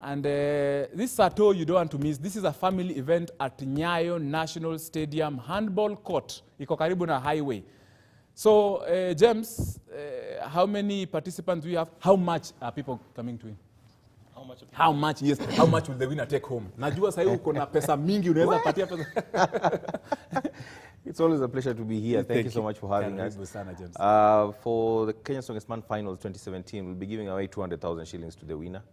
And this is a tour you don't want to miss. This is a family event at Nyayo National Stadium Handball Court. Iko karibu na highway. So, James, how many participants do you have? How much are people coming to it? How much, yes. How much will the winner take home? Najua sahi uko na pesa mingi unaweza patia pesa. It's always a pleasure to be here. Thank you so much for having us. James. For the Kenya Strongest Man Finals 2017, we'll be giving away 200,000 shillings to the winner.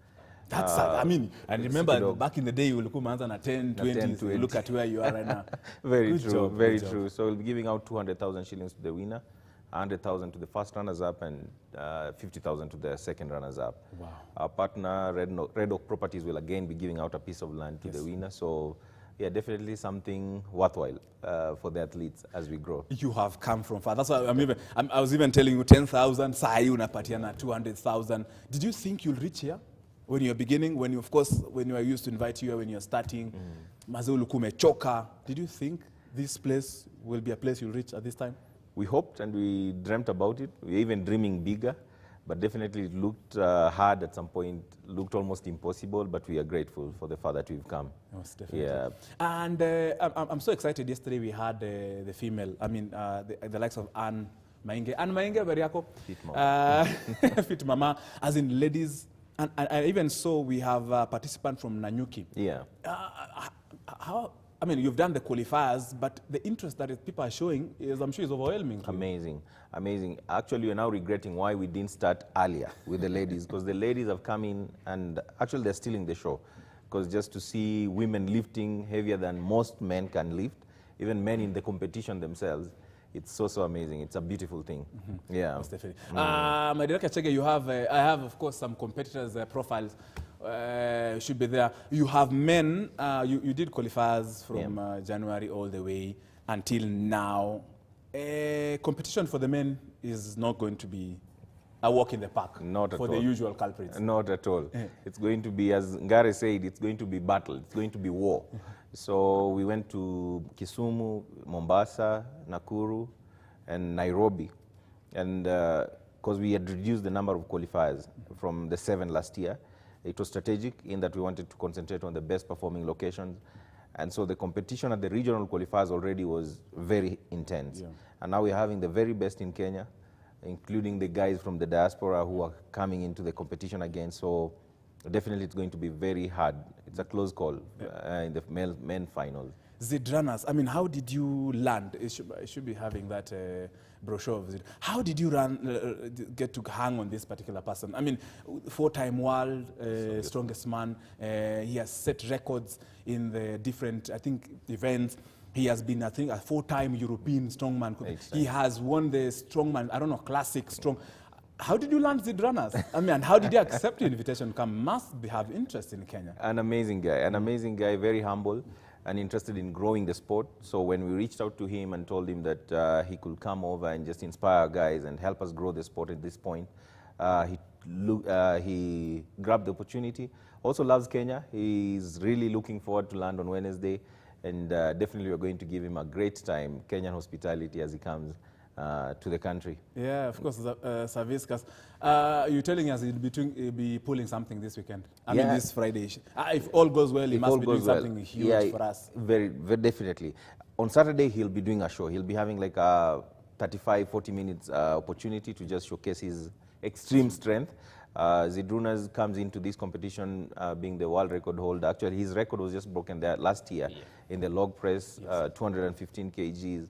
That's, I mean, and remember back in the day, you will come answer 10, 20, look at where you are right now. Very good true, job, very good true. job. So we'll be giving out 200,000 shillings to the winner, 100,000 to the first runners-up, and 50,000 to the second runners-up. Wow. Our partner, Red Oak Properties, will again be giving out a piece of land to the winner. So, yeah, definitely something worthwhile for the athletes as we grow. You have come from far. That's why I was even telling you 10,000, sahi unapatiana 200,000. Did you think you'll reach here? When you're beginning, when you, of course, when you are used to invite you, when you're starting, Mazulukume Choka, did you think this place will be a place you'll reach at this time? We hoped and we dreamt about it. We were even dreaming bigger, but definitely it looked hard at some point, looked almost impossible, but we are grateful for the far that we've come. Most definitely. Yeah. And I'm so excited. Yesterday we had the female, the likes of Anne Mainge. Anne Mainge, Bariako. Fit mama. Fit mama, as in ladies. And even so, we have a participant from Nanyuki. Yeah. I mean, you've done the qualifiers, but the interest that people are showing is, I'm sure, is overwhelming. Amazing, amazing. Actually, we're now regretting why we didn't start earlier with the ladies, because the ladies have come in and actually they're stealing the show. Because just to see women lifting heavier than most men can lift, even men in the competition themselves, it's so amazing. It's a beautiful thing. Yeah. Most definitely. My director Chege, you have, I have, of course, some competitors' profiles. Should be there. You have men, you did qualifiers from January all the way until now. Competition for the men is not going to be a walk in the park. Not at all. For the usual culprits. Not at all. It's going to be, as Ngare said, it's going to be battle. It's going to be war. So we went to Kisumu, Mombasa, Nakuru, and Nairobi. And because we had reduced the number of qualifiers from the 7 last year, it was strategic in that we wanted to concentrate on the best performing locations. And so the competition at the regional qualifiers already was very intense. Yeah. And now we're having the very best in Kenya, including the guys from the diaspora who are coming into the competition again. So definitely it's going to be very hard. It's a close call in the men finals. Zidranas, I mean, how did you land? I should be having that brochure of Zid. How did you get to hang on this particular person? I mean, 4-time world, strongest man. He has set records in the different, I think, events. He has been, I think, a 4-time European strongman. He has won the strongman, I don't know, classic strong. How did you land Zidranas? I mean, and how did you accept the invitation to come? Must have interest in Kenya. An amazing guy, very humble and interested in growing the sport. So when we reached out to him and told him that he could come over and just inspire guys and help us grow the sport at this point, he grabbed the opportunity. Also loves Kenya. He's really looking forward to land on Wednesday. And definitely we're going to give him a great time, Kenyan hospitality, as he comes to the country. Yeah, of course, Saviskas. You're telling us he'll be pulling something this weekend. I mean, this Friday. If all goes well, he must be doing something huge for us. Very, very definitely. On Saturday, he'll be doing a show. He'll be having like a 35-40 minutes opportunity to just showcase his extreme strength. Zidrunas comes into this competition being the world record holder. Actually, his record was just broken there last year in the log press, 215 kgs.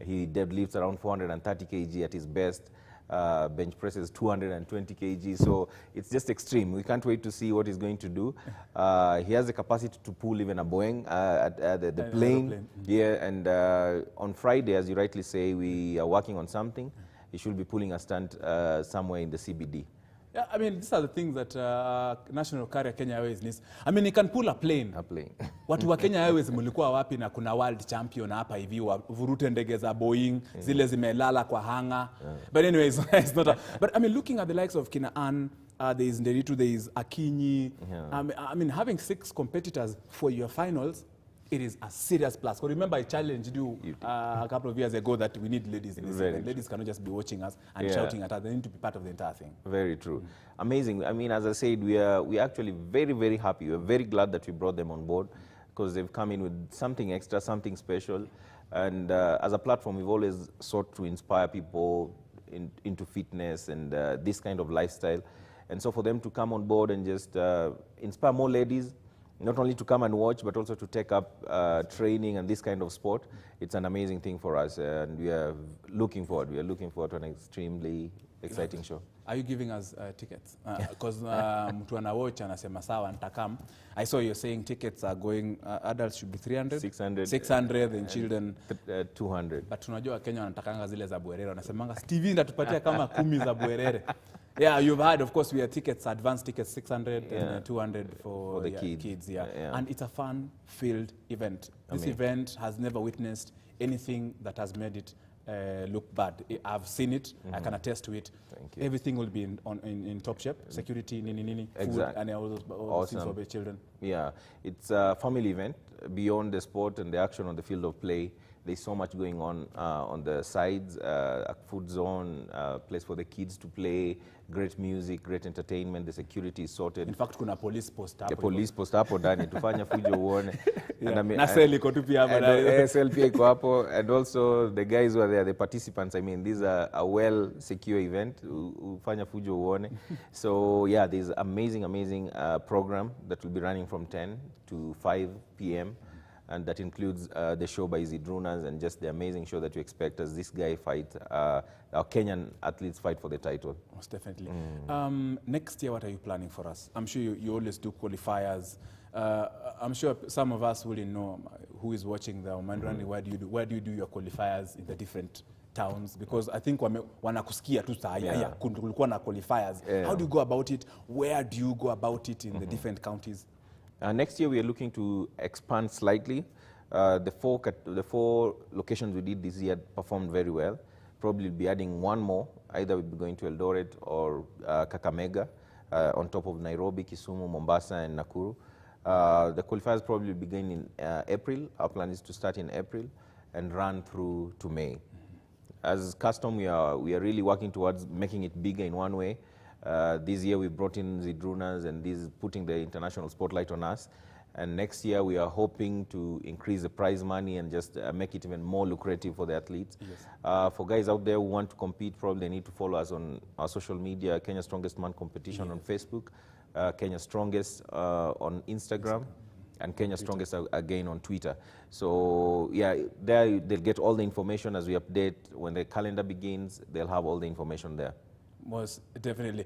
He deadlifts around 430 kg at his best. Bench presses 220 kg. So it's just extreme. We can't wait to see what he's going to do. He has the capacity to pull even a Boeing at the plane. Yeah, and on Friday, as you rightly say, we are working on something. He should be pulling a stunt somewhere in the CBD. Yeah, I mean, these are the things that National Carrier Kenya Airways needs. I mean, he can pull a plane. A plane. Watu wa Kenya Airways mulikuwa wapi na kuna world champion hapa hivi vurute ndege za Boeing, zile zimelala kwa hanga. But anyways, it's not a, but I mean, looking at the likes of Kina Ann, there is Nderitu, there is Akinyi. I mean, having 6 competitors for your finals, it is a serious plus. Because remember, I challenged you a couple of years ago that we need ladies in this event. Ladies cannot just be watching us and shouting at us. They need to be part of the entire thing. Very true. Amazing. I mean, as I said, we are actually very, very happy. We're very glad that we brought them on board because they've come in with something extra, something special. And as a platform, we've always sought to inspire people into fitness and this kind of lifestyle. And so for them to come on board and just inspire more ladies, not only to come and watch, but also to take up training and this kind of sport, it's an amazing thing for us. And we are looking forward. We are looking forward to an extremely exciting show. Are you giving us tickets? Because mtu ana watch anasema sawa nitakam. I saw you're saying tickets are going, adults should be 300? 600 and children 200. But tunajua Kenya wanatakanga zile za Bwerere. Wanasemanga TV ndatupatia kama 10 za Bwerere. Yeah, you've heard, of course, we have tickets, advanced tickets, 600 and 200 for the kids. And it's a fun-filled event. This event has never witnessed anything that has made it look bad. I've seen it. I can attest to it. Thank you. Everything will be in top shape. Security, food, and all those things for the children. Yeah, it's a family event. Beyond the sport and the action on the field of play, there's so much going on the sides, a food zone, place for the kids to play, great music, great entertainment, the security is sorted. In fact, kuna police post hapo. The police post hapo ndani, tufanya fujo uone. Na sel iko tu pia hapo. SL pia iko hapo, and also the guys who are there, the participants, I mean, these are a well-secure event, ufanya fujo uone. So yeah, there's amazing program that will be running from 10 to 5 p.m. And that includes the show by Zidrunas and just the amazing show that you expect as this guy fight, our Kenyan athletes fight for the title. Most definitely. Next year, what are you planning for us? I'm sure you always do qualifiers. I'm sure some of us will know who is watching the Omandrani. Where do you do your qualifiers in the different towns? Because I think wanakusikia tu saa kulikuwa na qualifiers. How do you go about it? Where do you go about it in the different counties? Next year, we are looking to expand slightly. The four locations we did this year performed very well. Probably be adding one more. Either we'll be going to Eldoret or Kakamega, on top of Nairobi, Kisumu, Mombasa, and Nakuru. The qualifiers probably begin in April. Our plan is to start in April and run through to May. As custom, we are really working towards making it bigger in one way. This year we brought in Zidrunas and this is putting the international spotlight on us. And next year we are hoping to increase the prize money and just make it even more lucrative for the athletes. Yes. For guys out there who want to compete, probably they need to follow us on our social media, Kenya Strongest Man Competition on Facebook, Kenya Strongest on Instagram, and Kenya Strongest again on Twitter. So yeah, there they'll get all the information as we update. When the calendar begins, they'll have all the information there. Most definitely.